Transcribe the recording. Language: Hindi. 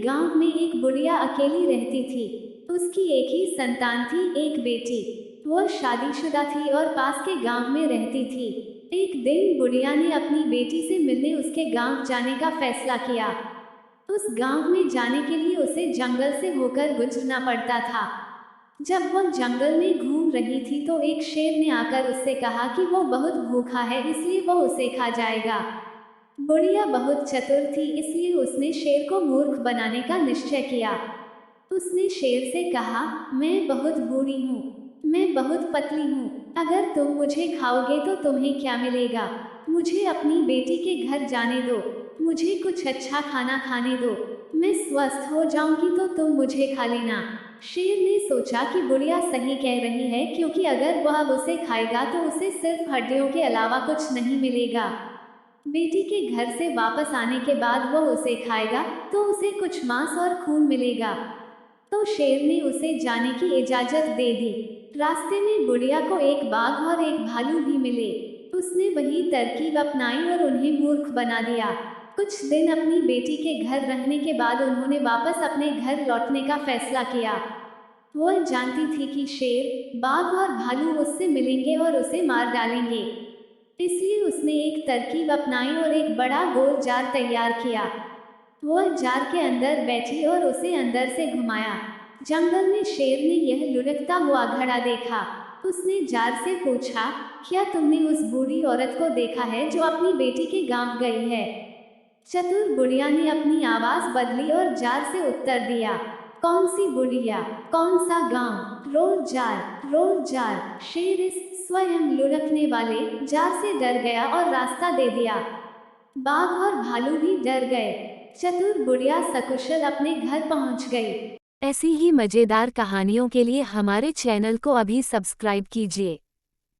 गांव में एक बुढ़िया अकेली रहती थी। उसकी एक ही संतान थी, एक बेटी। वह शादीशुदा थी और पास के गांव में रहती थी। एक दिन बुढ़िया ने अपनी बेटी से मिलने उसके गांव जाने का फैसला किया। उस गांव में जाने के लिए उसे जंगल से होकर गुजरना पड़ता था। जब वह जंगल में घूम रही थी तो एक शेर ने आकर उससे कहा कि वो बहुत भूखा है, इसलिए वो उसे खा जाएगा। बुढ़िया बहुत चतुर थी, इसलिए उसने शेर को मूर्ख बनाने का निश्चय किया। उसने शेर से कहा, मैं बहुत बूढ़ी हूँ, मैं बहुत पतली हूँ, अगर तुम मुझे खाओगे तो तुम्हें क्या मिलेगा? मुझे अपनी बेटी के घर जाने दो, मुझे कुछ अच्छा खाना खाने दो, मैं स्वस्थ हो जाऊंगी तो तुम मुझे खा लेना। शेर ने सोचा कि बुढ़िया सही कह रही है, क्योंकि अगर वह अब उसे खाएगा तो उसे सिर्फ हड्डियों के अलावा कुछ नहीं मिलेगा। बेटी के घर से वापस आने के बाद वह उसे खाएगा तो उसे कुछ मांस और खून मिलेगा। तो शेर ने उसे जाने की इजाजत दे दी। रास्ते में बुढ़िया को एक बाघ और एक भालू भी मिले। उसने वही तरकीब अपनाई और उन्हें मूर्ख बना दिया। कुछ दिन अपनी बेटी के घर रहने के बाद उन्होंने वापस अपने घर लौटने का फैसला किया। वह जानती थी कि शेर, बाघ और भालू उससे मिलेंगे और उसे मार डालेंगे। इसलिए उसने एक तरकीब अपनाई और एक बड़ा गोल जार तैयार किया। वह जार के अंदर बैठी और उसे अंदर से घुमाया। जंगल में शेर ने यह लुढ़कता हुआ घड़ा देखा। उसने जार से पूछा, क्या तुमने उस बूढ़ी औरत को देखा है जो अपनी बेटी के गांव गई है? चतुर बुढ़िया ने अपनी आवाज बदली और जार से उत्तर दिया, कौन सी बुढ़िया, कौन सा गांव, रोल जार, रोल जार। शेर इस स्वयं लुढ़कने वाले जार से डर गया और रास्ता दे दिया। बाघ और भालू भी डर गए। चतुर बुढ़िया सकुशल अपने घर पहुंच गई। ऐसी ही मजेदार कहानियों के लिए हमारे चैनल को अभी सब्सक्राइब कीजिए।